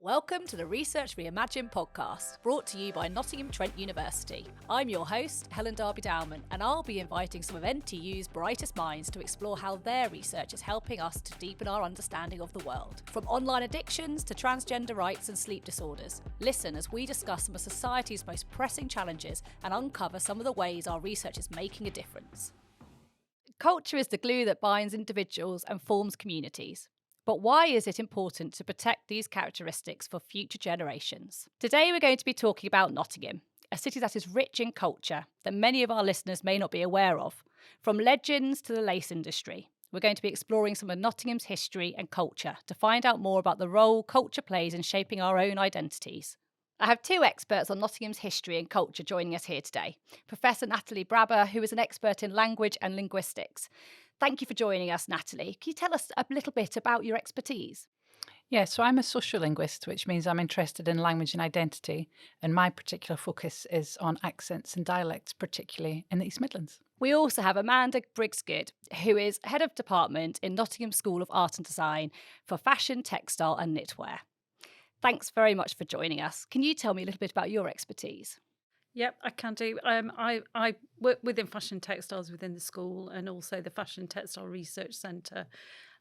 Welcome to the Research Reimagined podcast, brought to you by Nottingham Trent University. I'm your host, Helen Darby-Dowman, and I'll be inviting some of NTU's brightest minds to explore how their research is helping us to deepen our understanding of the world. From online addictions to transgender rights and sleep disorders, listen as we discuss some of society's most pressing challenges and uncover some of the ways our research is making a difference. Culture is the glue that binds individuals and forms communities. But why is it important to protect these characteristics for future generations? Today we're going to be talking about Nottingham, a city that is rich in culture that many of our listeners may not be aware of. From legends to the lace industry, we're going to be exploring some of Nottingham's history and culture to find out more about the role culture plays in shaping our own identities. I have two experts on Nottingham's history and culture joining us here today. Professor Natalie Braber, who is an expert in language and linguistics. Thank you for joining us, Natalie. Can you tell us a little bit about your expertise? Yeah, so I'm a sociolinguist, which means I'm interested in language and identity, and my particular focus is on accents and dialects, particularly in the East Midlands. We also have Amanda Briggs, Goode, who is Head of Department in Nottingham School of Art and Design for Fashion, Textile and Knitwear. Thanks very much for joining us. Can you tell me a little bit about your expertise? Yep, I can do. I work within fashion textiles within the school and also the Fashion Textile Research Centre.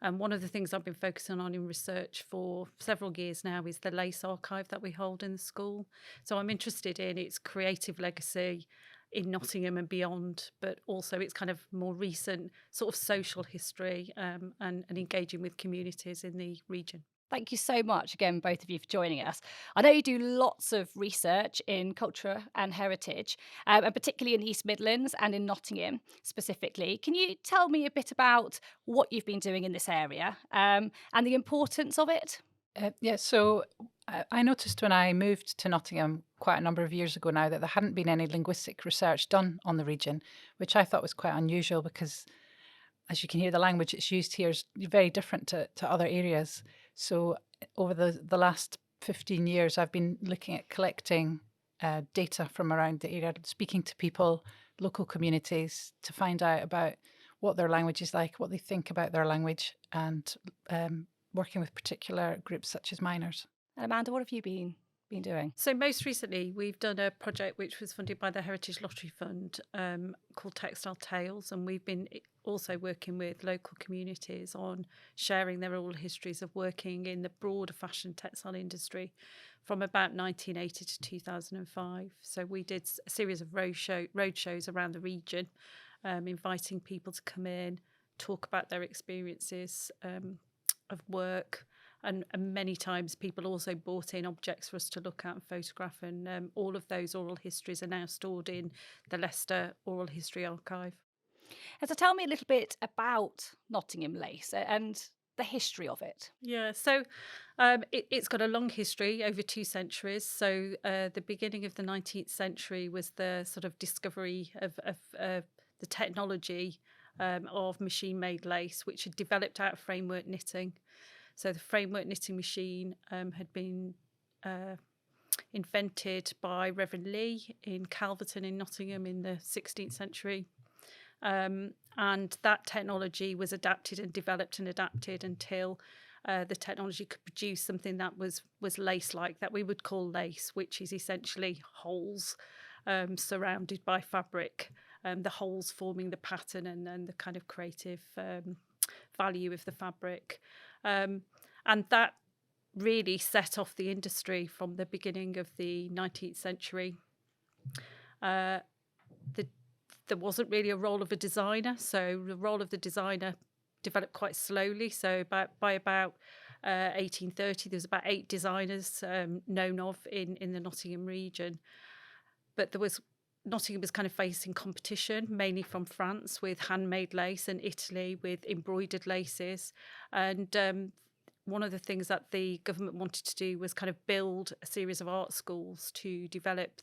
And one of the things I've been focusing on in research for several years now is the lace archive that we hold in the school. So I'm interested in its creative legacy in Nottingham and beyond, but also its kind of more recent sort of social history and engaging with communities in the region. Thank you so much again, both of you, for joining us. I know you do lots of research in culture and heritage, and particularly in the East Midlands and in Nottingham specifically. Can you tell me a bit about what you've been doing in this area and the importance of it? So I noticed when I moved to Nottingham quite a number of years ago now that there hadn't been any linguistic research done on the region, which I thought was quite unusual because, as you can hear, the language that's used here is very different to other areas. So over the last 15 years, I've been looking at collecting data from around the area, speaking to people, local communities, to find out about what their language is like, what they think about their language, and working with particular groups such as minors. And Amanda, what have you been doing? So most recently, we've done a project which was funded by the Heritage Lottery Fund called Textile Tales, and we've been also working with local communities on sharing their oral histories of working in the broader fashion textile industry from about 1980 to 2005. So we did a series of road shows around the region, inviting people to come in, talk about their experiences of work. And many times people also brought in objects for us to look at and photograph, and all of those oral histories are now stored in the Leicester Oral History Archive. And so tell me a little bit about Nottingham lace and the history of it. Yeah, so it's got a long history, over 2 centuries. So the beginning of the 19th century was the sort of discovery of the technology of machine-made lace, which had developed out of framework knitting. So the framework knitting machine had been invented by Reverend Lee in Calverton in Nottingham in the 16th century. And that technology was adapted and developed and adapted until the technology could produce something that was lace-like, that we would call lace, which is essentially holes surrounded by fabric, the holes forming the pattern and the kind of creative value of the fabric. And that really set off the industry from the beginning of the 19th century. There wasn't really a role of a designer, so the role of the designer developed quite slowly. So by about 1830, there was about 8 designers known of in the Nottingham region. But Nottingham was kind of facing competition, mainly from France with handmade lace and Italy with embroidered laces. And one of the things that the government wanted to do was kind of build a series of art schools to develop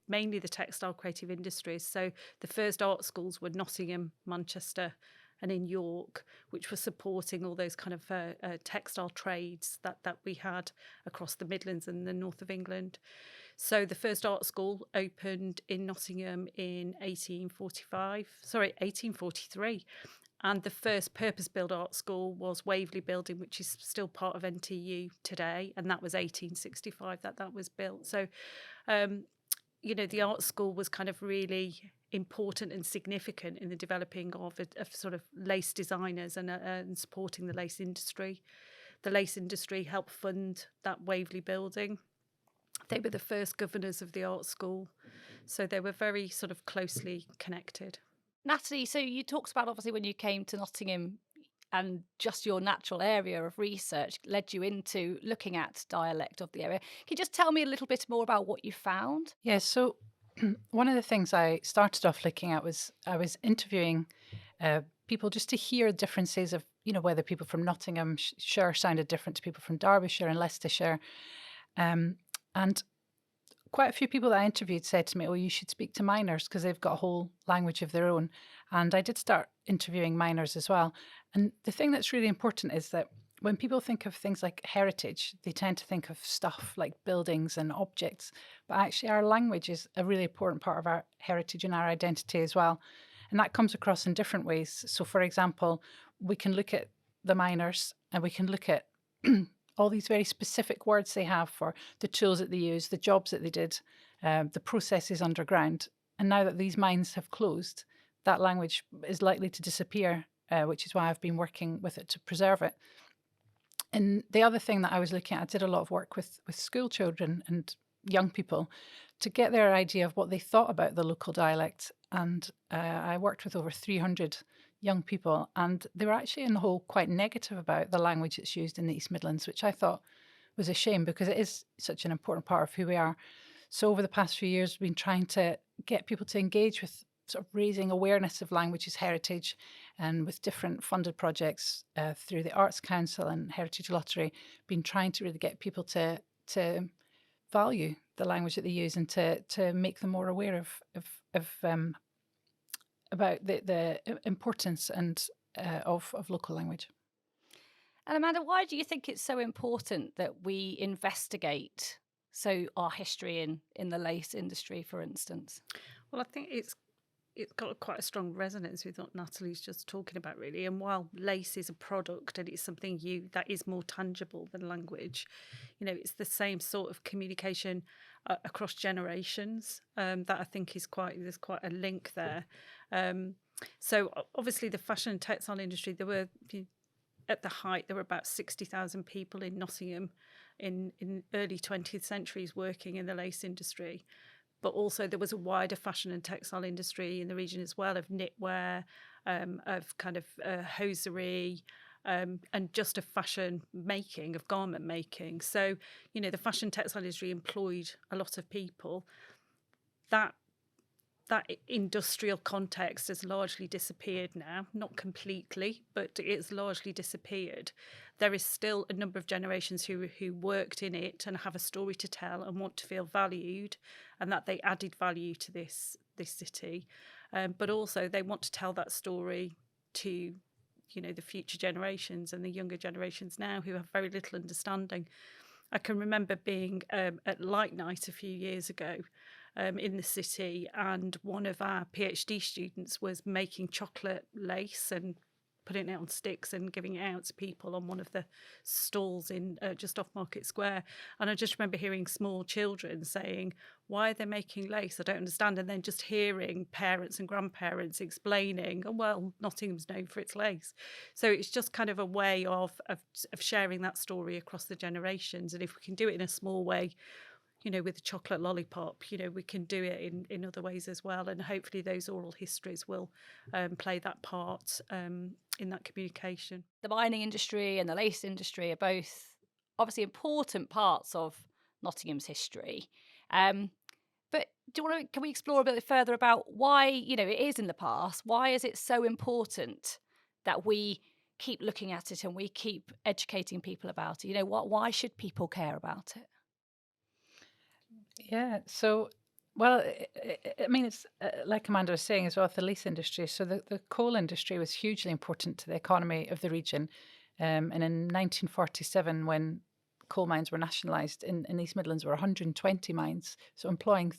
mainly the textile creative industries. So the first art schools were Nottingham, Manchester and in York, which were supporting all those kind of textile trades that we had across the Midlands and the north of England. So the first art school opened in Nottingham in 1843. And the first purpose-built art school was Waverley Building, which is still part of NTU today, and that was 1865 that was built. So, the art school was kind of really important and significant in the developing of sort of lace designers and supporting the lace industry. The lace industry helped fund that Waverley Building. They were the first governors of the art school, so they were very sort of closely connected. Natalie, so you talked about obviously when you came to Nottingham and just your natural area of research led you into looking at dialect of the area. Can you just tell me a little bit more about what you found? Yeah, so one of the things I started off looking at was I was interviewing people just to hear differences of, whether people from Nottinghamshire sounded different to people from Derbyshire and Leicestershire. And quite a few people that I interviewed said to me, oh, you should speak to miners because they've got a whole language of their own. And I did start interviewing miners as well. And the thing that's really important is that when people think of things like heritage, they tend to think of stuff like buildings and objects. But actually, our language is a really important part of our heritage and our identity as well. And that comes across in different ways. So, for example, we can look at the miners and we can look at all these very specific words they have for the tools that they use, the jobs that they did, the processes underground. And now that these mines have closed, that language is likely to disappear, which is why I've been working with it to preserve it. And the other thing that I was looking at, I did a lot of work with school children and young people to get their idea of what they thought about the local dialect. And I worked with over 300 young people, and they were actually in the whole quite negative about the language that's used in the East Midlands, which I thought was a shame because it is such an important part of who we are. So over the past few years, we've been trying to get people to engage with sort of raising awareness of language's heritage, and with different funded projects through the Arts Council and Heritage Lottery, been trying to really get people to value the language that they use and to make them more aware of about the importance and of local language. And Amanda, why do you think it's so important that we investigate our history in the lace industry, for instance? Well, I think it's got quite a strong resonance with what Natalie's just talking about, really. And while lace is a product and it's something that is more tangible than language, it's the same sort of communication across generations that I think there's quite a link there. So obviously the fashion and textile industry, at the height, there were about 60,000 people in Nottingham in early 20th centuries working in the lace industry. But also there was a wider fashion and textile industry in the region as well, of knitwear, of kind of hosiery, and just of fashion making, of garment making. So, the fashion textile industry employed a lot of people. That industrial context has largely disappeared now, not completely, but it's largely disappeared. There is still a number of generations who worked in it and have a story to tell and want to feel valued, and that they added value to this city. But also they want to tell that story to, the future generations and the younger generations now who have very little understanding. I can remember being at Light Night a few years ago in the city, and one of our PhD students was making chocolate lace and putting it on sticks and giving it out to people on one of the stalls in just off Market Square. And I just remember hearing small children saying, why are they making lace? I don't understand. And then just hearing parents and grandparents explaining, oh, well, Nottingham's known for its lace. So it's just kind of a way of sharing that story across the generations. And if we can do it in a small way, with a chocolate lollipop, we can do it in other ways as well. And hopefully those oral histories will play that part in that communication. The mining industry and the lace industry are both obviously important parts of Nottingham's history. But can we explore a bit further about why, it is in the past, why is it so important that we keep looking at it and we keep educating people about it? Why should people care about it? Yeah, so, well, I mean, it's like Amanda was saying as well, the lace industry. So the coal industry was hugely important to the economy of the region. And in 1947, when coal mines were nationalised in East Midlands, were 120 mines, so employing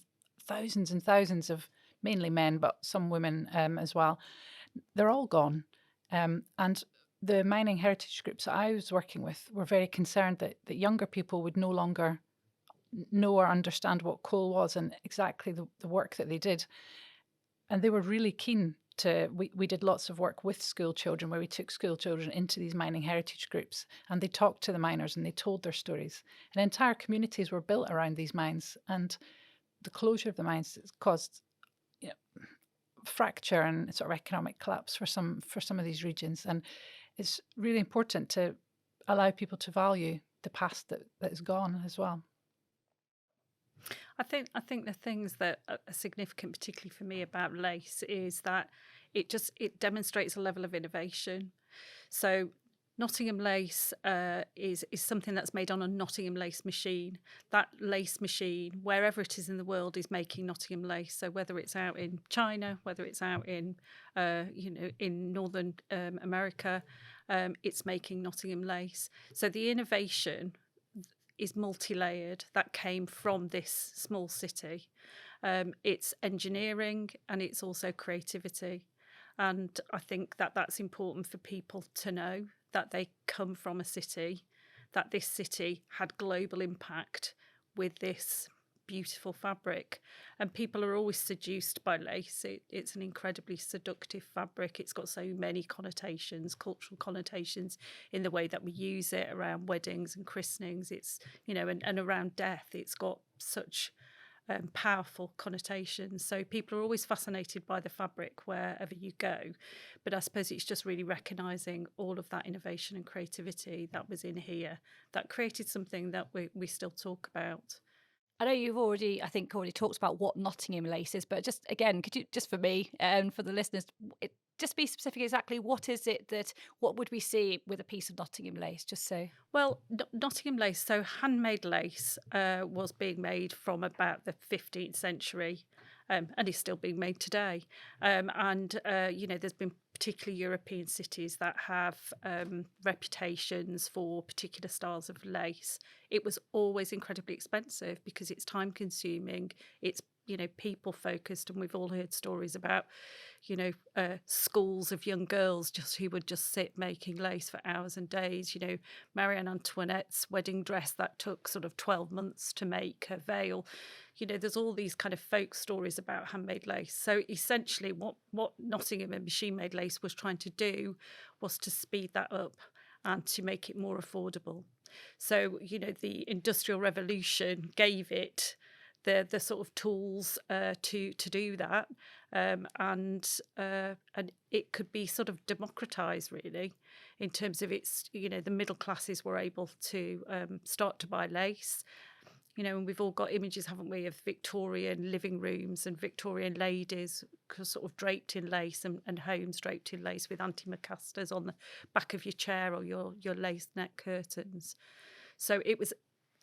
thousands and thousands of mainly men, but some women as well. They're all gone. And the mining heritage groups that I was working with were very concerned that younger people would no longer know or understand what coal was and exactly the work that they did. And they were really keen to, we did lots of work with school children where we took school children into these mining heritage groups, and they talked to the miners and they told their stories. And entire communities were built around these mines, and the closure of the mines caused fracture and sort of economic collapse for some of these regions. And it's really important to allow people to value the past that is gone as well. I think the things that are significant, particularly for me, about lace is that it demonstrates a level of innovation. So Nottingham lace is something that's made on a Nottingham lace machine. That lace machine, wherever it is in the world, is making Nottingham lace. So whether it's out in China, whether it's out in in Northern America, it's making Nottingham lace. So the innovation is multi-layered that came from this small city. It's engineering and it's also creativity. And I think that that's important for people to know, that they come from a city, that this city had global impact with this beautiful fabric. And people are always seduced by lace. It's an incredibly seductive fabric. It's got so many connotations, cultural connotations in the way that we use it around weddings and christenings. It's, and around death, it's got such powerful connotations. So people are always fascinated by the fabric wherever you go. But I suppose it's just really recognising all of that innovation and creativity that was in here that created something that we still talk about. I know you've already talked about what Nottingham lace is, but just again, could you, just for me and for the listeners, just be specific exactly what would we see with a piece of Nottingham lace, just so. Well, Nottingham lace, so handmade lace was being made from about the 15th century and is still being made today. There's been particularly European cities that have reputations for particular styles of lace. It was always incredibly expensive because it's time consuming, it's people focused, and we've all heard stories about schools of young girls who would just sit making lace for hours and days. Marie Antoinette's wedding dress that took sort of 12 months to make, her veil. There's all these kind of folk stories about handmade lace. So essentially what Nottingham and machine made lace was trying to do was to speed that up and to make it more affordable. So the Industrial Revolution gave it the sort of tools to do that, and it could be sort of democratized really in terms of its, the middle classes were able to start to buy lace. And we've all got images, haven't we, of Victorian living rooms and Victorian ladies sort of draped in lace and homes draped in lace with antimacassars on the back of your chair or your lace neck curtains. So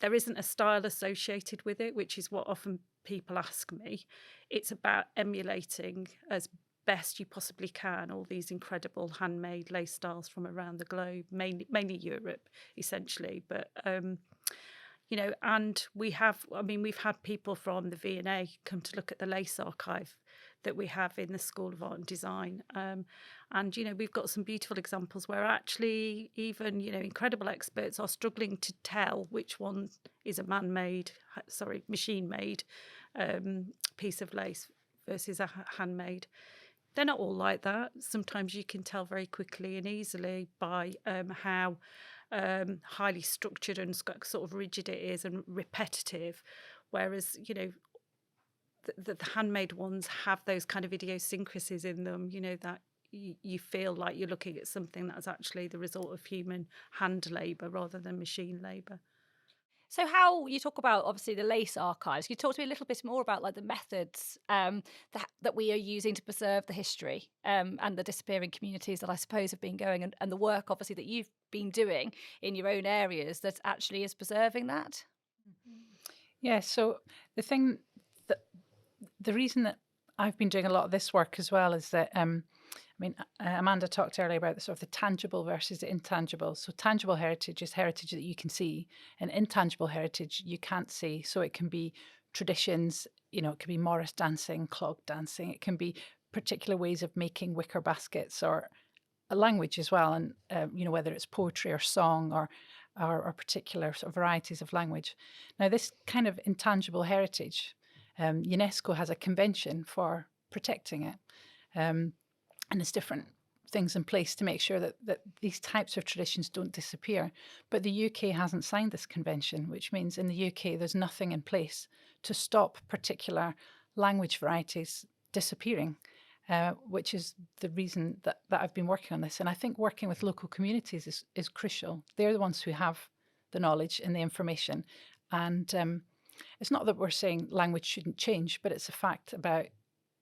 there isn't a style associated with it, which is what often people ask me. It's about emulating as best you possibly can all these incredible handmade lace styles from around the globe, mainly Europe, essentially. But and we've had people from the V&A come to look at the lace archive that we have in the School of Art and Design. We've got some beautiful examples where actually even, incredible experts are struggling to tell which one is a machine-made piece of lace versus a handmade. They're not all like that. Sometimes you can tell very quickly and easily by how highly structured and sort of rigid it is and repetitive, whereas the handmade ones have those kind of idiosyncrasies in them, that you feel like you're looking at something that's actually the result of human hand labour rather than machine labour. So how you talk about obviously the lace archives, can you talk to me a little bit more about like the methods that we are using to preserve the history and the disappearing communities that I suppose have been going, and the work obviously that you've been doing in your own areas that actually is preserving that? Yeah, so the reason that I've been doing a lot of this work as well is that Amanda talked earlier about the sort of the tangible versus the intangible. So tangible heritage is heritage that you can see, and intangible heritage you can't see. So it can be traditions, it can be Morris dancing, clog dancing. It can be particular ways of making wicker baskets or a language as well, and whether it's poetry or song or particular sort of varieties of language. Now, this kind of intangible heritage, UNESCO has a convention for protecting it, and there's different things in place to make sure that these types of traditions don't disappear. But the UK hasn't signed this convention, which means in the UK there's nothing in place to stop particular language varieties disappearing, which is the reason that I've been working on this. And I think working with local communities is crucial. They're the ones who have the knowledge and the information. And it's not that we're saying language shouldn't change, but it's a fact about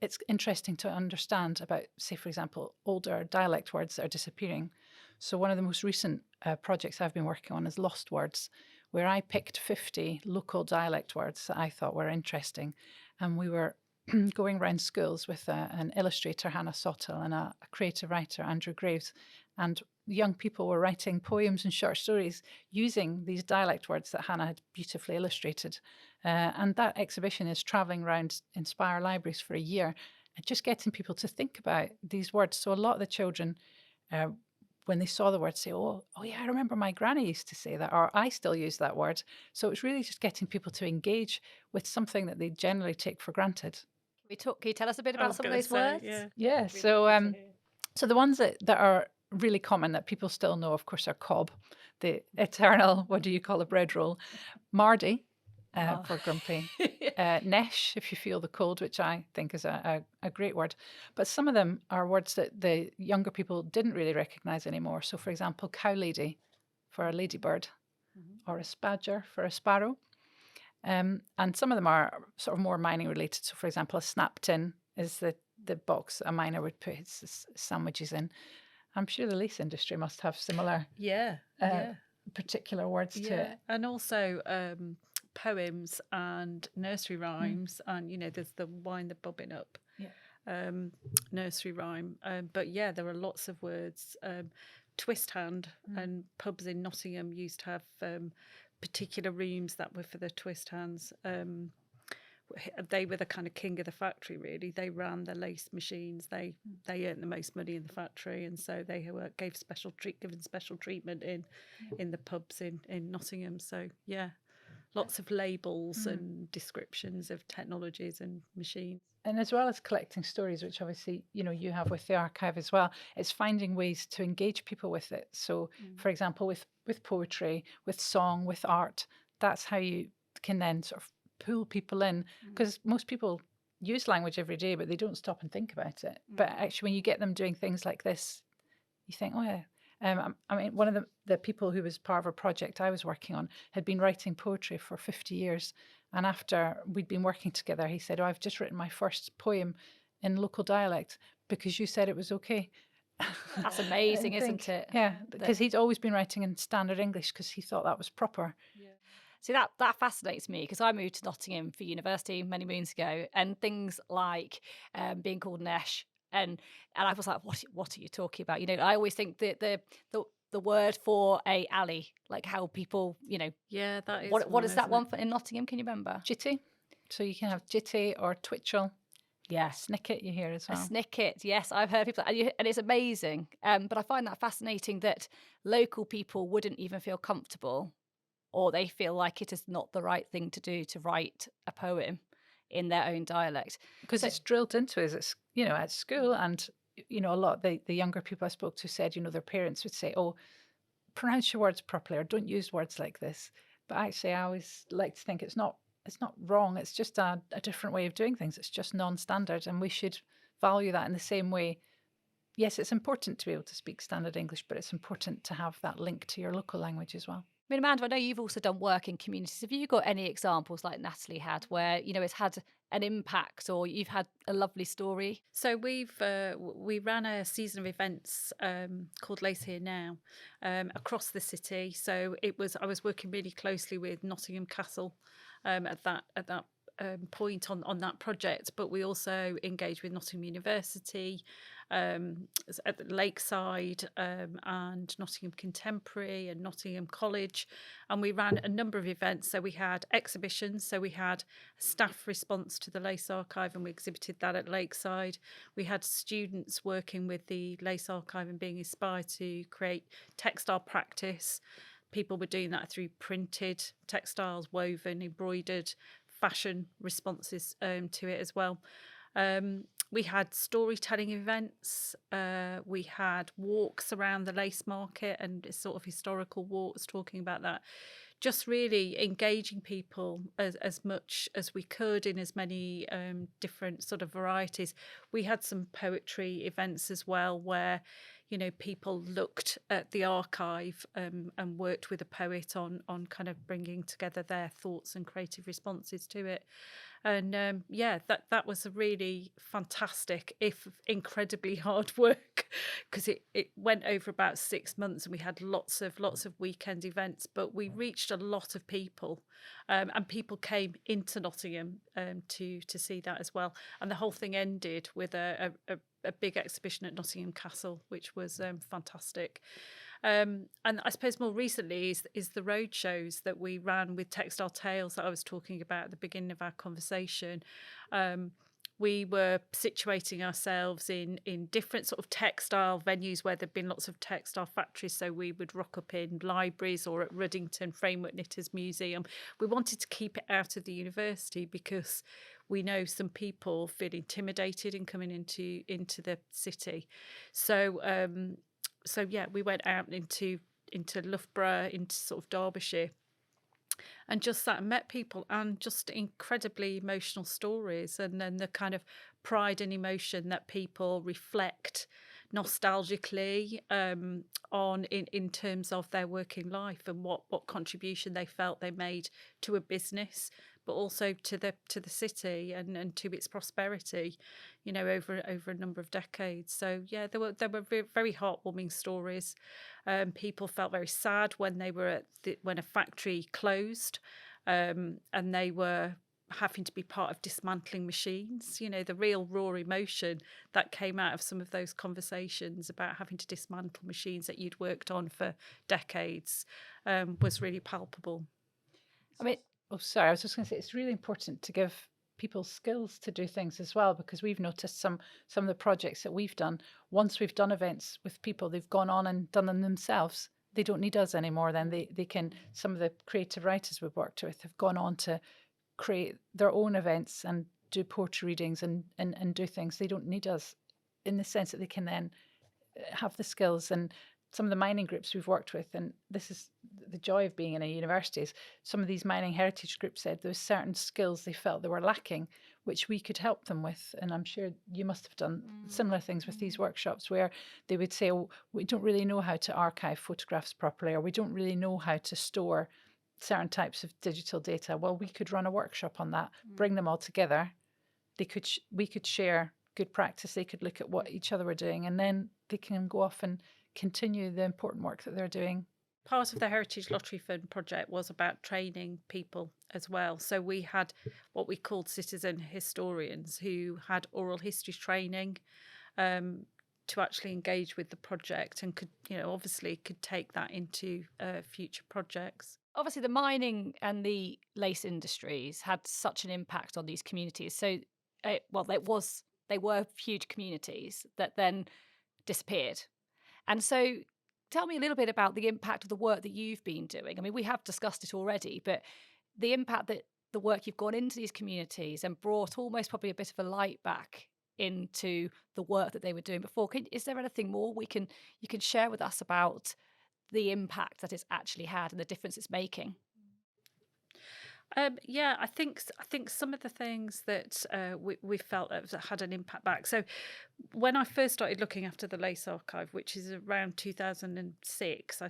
it's interesting to understand about, say, for example, older dialect words that are disappearing. So one of the most recent projects I've been working on is Lost Words, where I picked 50 local dialect words that I thought were interesting. And we were going around schools with an illustrator, Hannah Sottel, and a creative writer, Andrew Graves. And young people were writing poems and short stories using these dialect words that Hannah had beautifully illustrated. And that exhibition is travelling around Inspire libraries for a year and just getting people to think about these words. So a lot of the children, when they saw the word, say, oh yeah, I remember my granny used to say that, or I still use that word. So it's really just getting people to engage with something that they generally take for granted. Can you tell us a bit about some of those words? Yeah. Really So the ones that are really common that people still know, of course, are cob, the eternal, what do you call a bread roll, Mardy for grumpy, nesh if you feel the cold, which I think is a great word. But some of them are words that the younger people didn't really recognise anymore. So, for example, cow lady for a ladybird, or a spadger for a sparrow. And some of them are sort of more mining related. So, for example, a snap tin is the box a miner would put his sandwiches in. I'm sure the lace industry must have similar particular words to it. And also poems and nursery rhymes, and there's the wind the bobbin up nursery rhyme. But yeah, there are lots of words. Twist hand, and pubs in Nottingham used to have particular rooms that were for the twist hands. They were the kind of king of the factory, really. They ran the lace machines. They earned the most money in the factory, and so they gave given special treatment in the pubs in Nottingham. So yeah, lots of labels and descriptions of technologies and machines. And as well as collecting stories, which obviously you have with the archive as well, it's finding ways to engage people with it. So, for example, with poetry, with song, with art, that's how you can then sort of pull people in, because most people use language every day, but they don't stop and think about it. But actually, when you get them doing things like this, you think, oh yeah. I mean, one of the people who was part of a project I was working on had been writing poetry for 50 years. And after we'd been working together, he said, oh, I've just written my first poem in local dialect because you said it was okay. That's amazing, isn't it? Yeah, because he'd always been writing in standard English because he thought that was proper. Yeah. See, that fascinates me because I moved to Nottingham for university many moons ago, and things like being called Nesh, and I was like, what are you talking about? I always think that the word for a alley, like how people, Yeah, that is. What is that one for in Nottingham? Can you remember? Jitty. So you can have jitty or twitchell. Yeah. Snicket you hear as well. A snicket, yes, I've heard people, and it's amazing. But I find that fascinating that local people wouldn't even feel comfortable, or they feel like it is not the right thing to do to write a poem in their own dialect. Because it's drilled into us, at school. And, a lot the younger people I spoke to said, their parents would say, oh, pronounce your words properly, or don't use words like this. But actually, I always like to think it's not wrong. It's just a different way of doing things. It's just non-standard, and we should value that in the same way. Yes, it's important to be able to speak standard English, but it's important to have that link to your local language as well. I mean, Amanda, I know you've also done work in communities. Have you got any examples like Natalie had where, it's had an impact, or you've had a lovely story? So we ran a season of events called Lace Here Now across the city. So I was working really closely with Nottingham Castle at that point on that project, but we also engaged with Nottingham University, at the Lakeside, and Nottingham Contemporary and Nottingham College, and we ran a number of events. So we had exhibitions, so we had a staff response to the Lace Archive, and we exhibited that at Lakeside. We had students working with the Lace Archive and being inspired to create textile practice. People were doing that through printed textiles, woven, embroidered, fashion responses to it as well. We had storytelling events. We had walks around the lace market and sort of historical walks talking about that. Just really engaging people as much as we could in as many different sort of varieties. We had some poetry events as well where, you know, people looked at the archive and worked with a poet on kind of bringing together their thoughts and creative responses to it. And that was a really fantastic, if incredibly hard work, because it went over about 6 months, and we had lots of weekend events. But we reached a lot of people, and people came into Nottingham to see that as well. And the whole thing ended with a big exhibition at Nottingham Castle, which was fantastic. And I suppose more recently is the road shows that we ran with Textile Tales that I was talking about at the beginning of our conversation. We were situating ourselves in different sort of textile venues where there'd been lots of textile factories. So we would rock up in libraries or at Ruddington Framework Knitters Museum. We wanted to keep it out of the university because we know some people feel intimidated in coming into the city. So we went out into Loughborough, into sort of Derbyshire, and just sat and met people, and just incredibly emotional stories, and then the kind of pride and emotion that people reflect nostalgically on in terms of their working life and what contribution they felt they made to a business, but also to the city and to its prosperity, you know, over a number of decades. So yeah, there were very heartwarming stories. People felt very sad when they were when a factory closed, and they were having to be part of dismantling machines. You know, the real raw emotion that came out of some of those conversations about having to dismantle machines that you'd worked on for decades was really palpable. I mean, sorry, I was just going to say, it's really important to give people skills to do things as well, because we've noticed some of the projects that we've done, once we've done events with people, they've gone on and done them themselves. They don't need us anymore. Then they can, some of the creative writers we've worked with have gone on to create their own events and do poetry readings and do things. They don't need us, in the sense that they can then have the skills. And some of the mining groups we've worked with, and this is the joy of being in a university, is some of these mining heritage groups said there were certain skills they felt they were lacking, which we could help them with. And I'm sure you must have done similar things with these workshops, where they would say, oh, we don't really know how to archive photographs properly, or we don't really know how to store certain types of digital data. Well, we could run a workshop on that, bring them all together. We could share good practice. They could look at what each other were doing, and then they can go off and continue the important work that they're doing. Part of the Heritage Lottery Fund project was about training people as well. So we had what we called citizen historians who had oral history training to actually engage with the project, and could, you know, obviously could take that into future projects. Obviously, the mining and the lace industries had such an impact on these communities. So, they were huge communities that then disappeared. And so tell me a little bit about the impact of the work that you've been doing. I mean, we have discussed it already, but the impact that the work you've gone into these communities and brought almost probably a bit of a light back into the work that they were doing before. Is there anything more you can share with us about the impact that it's actually had and the difference it's making? I think some of the things that we felt that had an impact back. So when I first started looking after the Lace Archive, which is around 2006,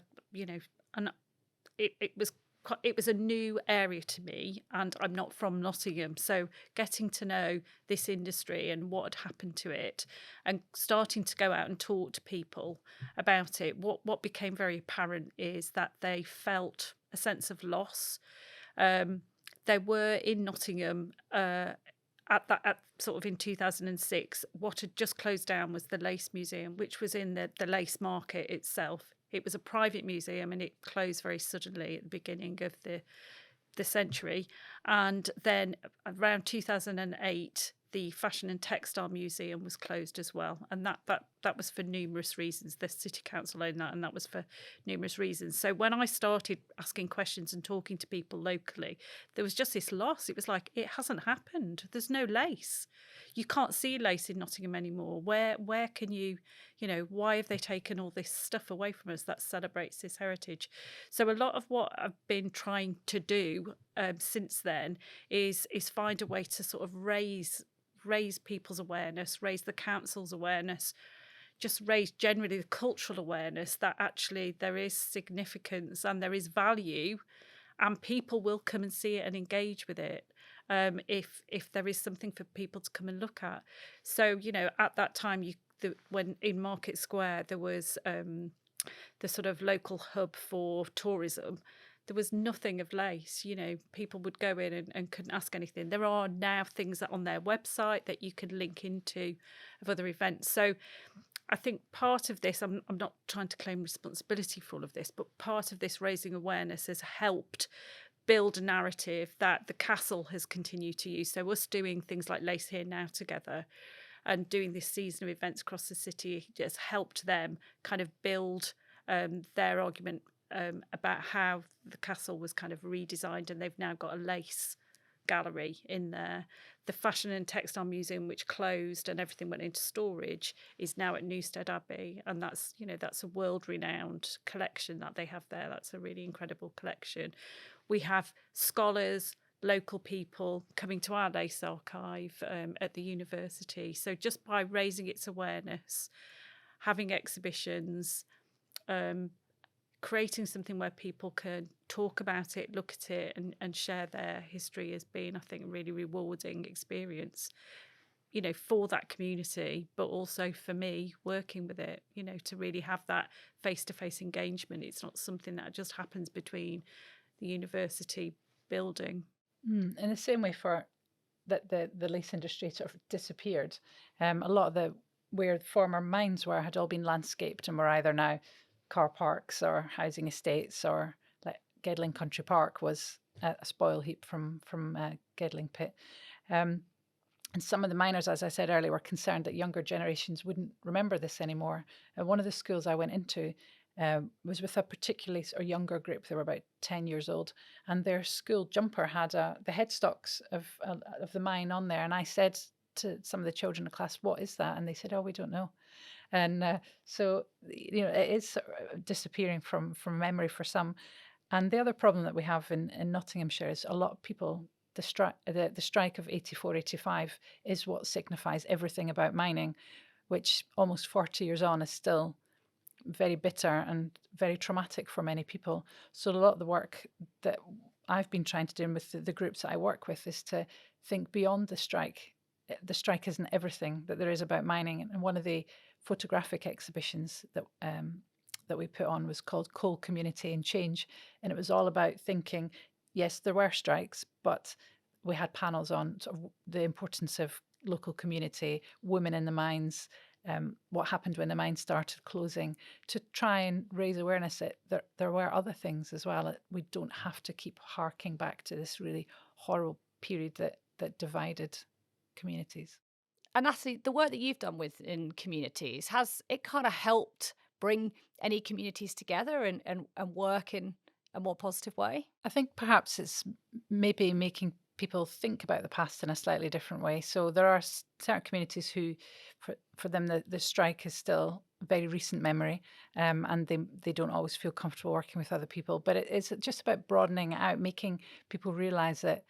it was a new area to me, and I'm not from Nottingham, so getting to know this industry and what had happened to it, and starting to go out and talk to people about it, what became very apparent is that they felt a sense of loss. there were in Nottingham at sort of in 2006, what had just closed down was the Lace Museum, which was in the Lace Market itself. It was a private museum and it closed very suddenly at the beginning of the century. And then around 2008, the Fashion and Textile Museum was closed as well. And that was for numerous reasons. The City Council owned that, and that was for numerous reasons. So when I started asking questions and talking to people locally, there was just this loss. It was like, it hasn't happened. There's no lace. You can't see lace in Nottingham anymore. Where can you, why have they taken all this stuff away from us that celebrates this heritage? So a lot of what I've been trying to do since then is find a way to sort of raise people's awareness, raise the council's awareness, just raise generally the cultural awareness that actually there is significance and there is value, and people will come and see it and engage with it if there is something for people to come and look at. So at that time, when in Market Square there was the sort of local hub for tourism, there was nothing of lace. People would go in and couldn't ask anything. There are now things that on their website that you can link into of other events. So I think part of this, I'm not trying to claim responsibility for all of this, but part of this raising awareness has helped build a narrative that the castle has continued to use. So us doing things like Lace Here Now together and doing this season of events across the city has helped them kind of build their argument about how the castle was kind of redesigned, and they've now got a lace gallery in there. The Fashion and Textile Museum, which closed and everything went into storage, is now at Newstead Abbey, and that's a world-renowned collection that they have there. That's a really incredible collection. We have scholars, local people coming to our lace archive at the university. So just by raising its awareness, having exhibitions, creating something where people can talk about it, look at it and share their history has been, I think, a really rewarding experience, for that community, but also for me working with it, to really have that face-to-face engagement. It's not something that just happens between the university building. In the same way for that the lace industry sort of disappeared. A lot of where the former mines were had all been landscaped and were either now car parks or housing estates, or like Gedling Country Park was a spoil heap from Gedling Pit. And some of the miners, as I said earlier, were concerned that younger generations wouldn't remember this anymore. One of the schools I went into was with a particularly younger group. They were about 10 years old, and their school jumper had the headstocks of the mine on there. And I said to some of the children in the class, "What is that?" And they said, "Oh, we don't know." And so it is disappearing from memory for some. And the other problem that we have in Nottinghamshire is a lot of people, the strike of 84-85 is what signifies everything about mining, which almost 40 years on is still very bitter and very traumatic for many people. So a lot of the work that I've been trying to do with the groups that I work with is to think beyond the strike. The strike isn't everything that there is about mining. And one of the photographic exhibitions that we put on was called Coal Community and Change, and it was all about thinking, yes, there were strikes, but we had panels on sort of the importance of local community, women in the mines, what happened when the mines started closing, to try and raise awareness that there were other things as well. That we don't have to keep harking back to this really horrible period that divided communities. And Natalie, the work that you've done within communities, has it kind of helped bring any communities together and work in a more positive way? I think perhaps it's maybe making people think about the past in a slightly different way. So there are certain communities who, for them, the strike is still a very recent memory, and they don't always feel comfortable working with other people. But it's just about broadening it out, making people realise that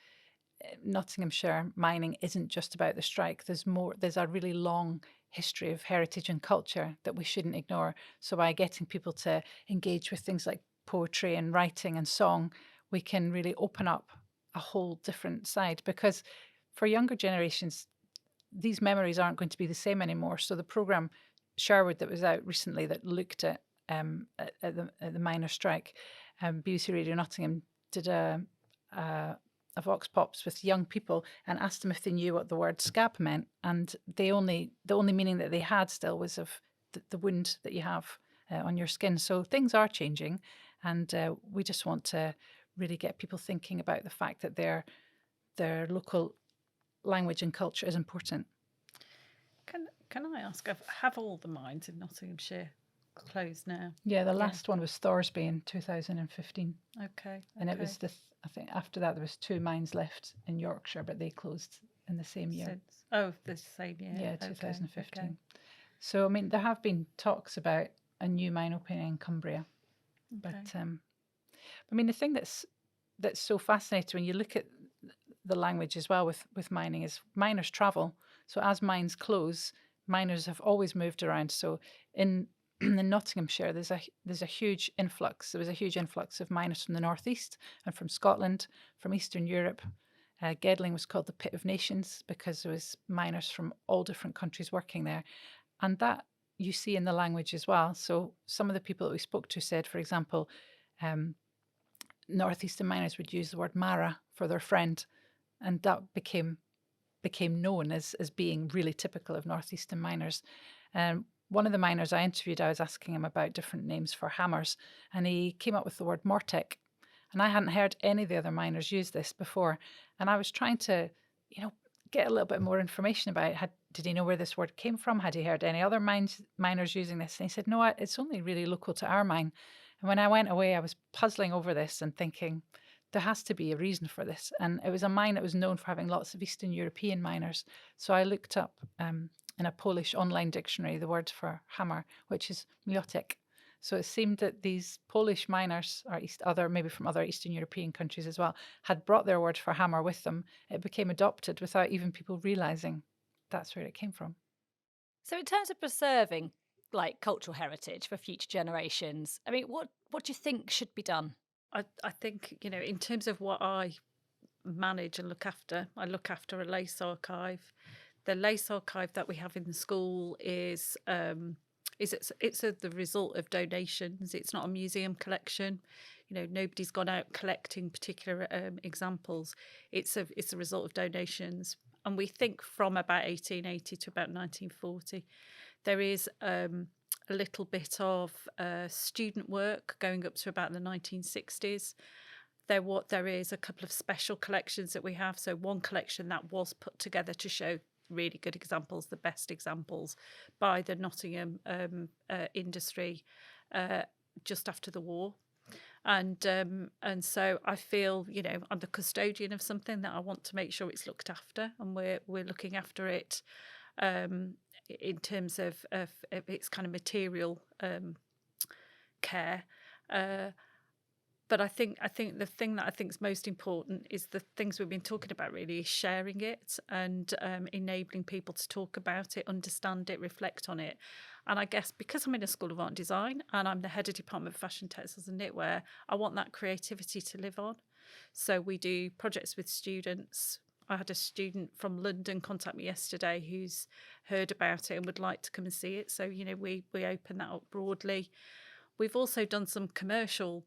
Nottinghamshire mining isn't just about the strike. There's more. There's a really long history of heritage and culture that we shouldn't ignore. So by getting people to engage with things like poetry and writing and song, we can really open up a whole different side. Because for younger generations, these memories aren't going to be the same anymore. So the programme Sherwood that was out recently that looked at the miner strike, BBC Radio Nottingham did a a vox pops with young people and asked them if they knew what the word scab meant, and the only meaning that they had still was of the wound that you have on your skin. So things are changing, and we just want to really get people thinking about the fact that their local language and culture is important. Can I ask, have all the mines in Nottinghamshire closed now? Yeah, the last one was Thorsby in 2015. Okay. And it was I think after that there was 2 mines left in Yorkshire, but they closed in the same year. The same year. Yeah, 2015. Okay. So, I mean, there have been talks about a new mine opening in Cumbria. Okay. But, I mean, the thing that's so fascinating when you look at the language as well with mining is miners travel. So as mines close, miners have always moved around. So in Nottinghamshire, there's a huge influx. There was a huge influx of miners from the northeast and from Scotland, from Eastern Europe. Gedling was called the Pit of Nations because there was miners from all different countries working there, and that you see in the language as well. So some of the people that we spoke to said, for example, northeastern miners would use the word Mara for their friend, and that became known as being really typical of northeastern miners. One of the miners I interviewed, I was asking him about different names for hammers, and he came up with the word Mortec. And I hadn't heard any of the other miners use this before. And I was trying to, get a little bit more information about it. Did he know where this word came from? Had he heard any other miners using this? And he said, no, it's only really local to our mine. And when I went away, I was puzzling over this and thinking, there has to be a reason for this. And it was a mine that was known for having lots of Eastern European miners. So I looked up in a Polish online dictionary the word for hammer, which is miodek. So it seemed that these Polish miners, or maybe from other Eastern European countries as well, had brought their word for hammer with them. It became adopted without even people realising that's where it came from. So in terms of preserving cultural heritage for future generations, I mean, what do you think should be done? I think, in terms of what I manage and look after, I look after a lace archive. The lace archive that we have in the school is the result of donations. It's not a museum collection. Nobody's gone out collecting particular examples. It's a result of donations. And we think from about 1880 to about 1940, there is a little bit of student work going up to about the 1960s. There is a couple of special collections that we have. So one collection that was put together to show really good examples, the best examples by the Nottingham industry just after the war. And so I feel, I'm the custodian of something that I want to make sure it's looked after, and we're looking after it in terms of its kind of material care. But I think the thing that I think is most important is the things we've been talking about, really, is sharing it and enabling people to talk about it, understand it, reflect on it. And I guess because I'm in a School of Art and Design and I'm the head of Department of Fashion, Textiles and Knitwear, I want that creativity to live on. So we do projects with students. I had a student from London contact me yesterday who's heard about it and would like to come and see it. So, we open that up broadly. We've also done some commercial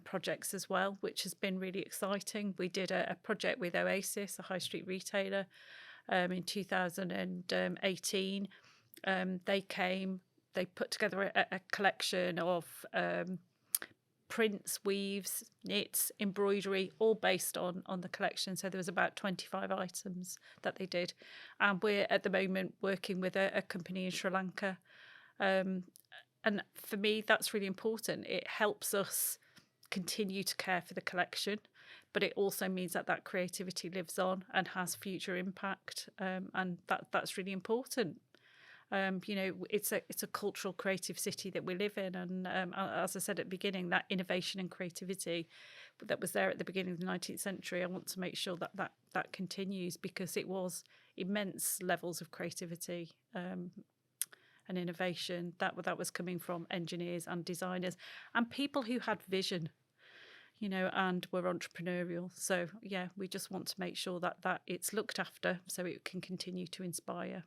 projects as well, which has been really exciting. We did a project with Oasis, a high street retailer, in 2018. They put together a collection of prints, weaves, knits, embroidery, all based on the collection. So there was about 25 items that they did. And we're at the moment working with a company in Sri Lanka. And for me, that's really important. It helps us continue to care for the collection, but it also means that creativity lives on and has future impact, and that's really important. It's a cultural, creative city that we live in, and as I said at the beginning, that innovation and creativity that was there at the beginning of the 19th century, I want to make sure that continues, because it was immense levels of creativity and innovation that was coming from engineers and designers and people who had vision, and were entrepreneurial. So yeah, we just want to make sure that it's looked after so it can continue to inspire.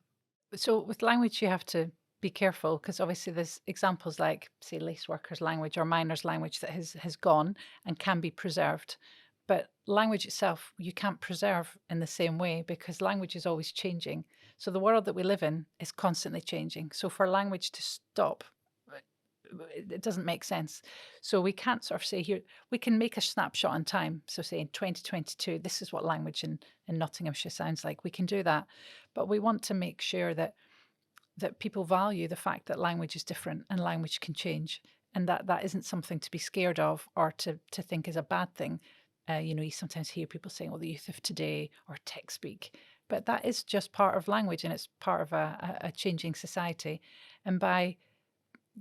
So with language, you have to be careful, because obviously there's examples like, say, lace workers' language or miners' language that has gone and can be preserved. But language itself, you can't preserve in the same way because language is always changing. So the world that we live in is constantly changing. So for language to stop, it doesn't make sense. So we can't sort of say here, we can make a snapshot in time. So say in 2022, this is what language in Nottinghamshire sounds like. We can do that. But we want to make sure that people value the fact that language is different and language can change, and that isn't something to be scared of or to think is a bad thing. You sometimes hear people saying, well, the youth of today or tech speak, but that is just part of language and it's part of a changing society. And by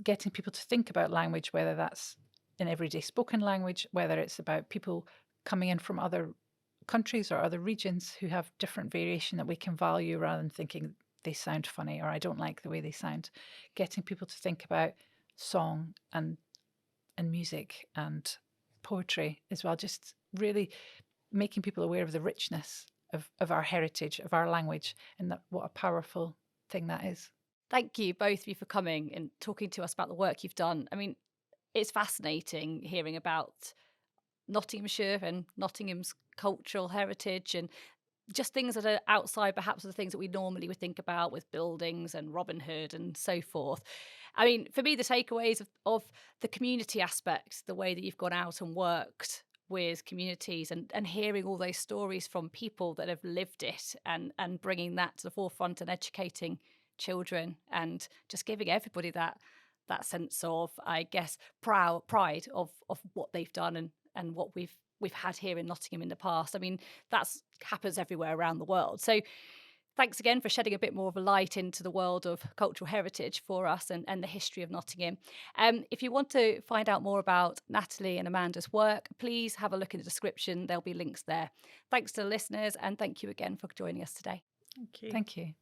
getting people to think about language, whether that's in everyday spoken language, whether it's about people coming in from other countries or other regions who have different variation that we can value rather than thinking they sound funny or I don't like the way they sound, getting people to think about song and music and poetry as well, just really making people aware of the richness of our heritage, of our language, and that what a powerful thing that is. Thank you, both of you, for coming and talking to us about the work you've done. I mean, it's fascinating hearing about Nottinghamshire and Nottingham's cultural heritage and just things that are outside perhaps of the things that we normally would think about with buildings and Robin Hood and so forth. I mean, for me, the takeaways of the community aspect, the way that you've gone out and worked with communities and hearing all those stories from people that have lived it and bringing that to the forefront and educating children and just giving everybody that sense of, I guess, pride of what they've done and what we've had here in Nottingham in the past. I mean, that's happens everywhere around the world. So thanks again for shedding a bit more of a light into the world of cultural heritage for us and the history of Nottingham. If you want to find out more about Natalie and Amanda's work, please have a look in the description. There'll be links there. Thanks to the listeners, and thank you again for joining us today. Thank you. Thank you.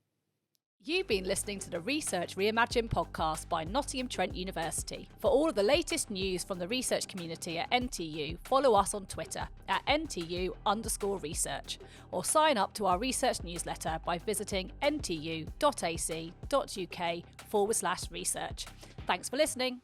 You've been listening to the Research Reimagined podcast by Nottingham Trent University. For all of the latest news from the research community at NTU, follow us on Twitter at NTU_research or sign up to our research newsletter by visiting ntu.ac.uk/research. Thanks for listening.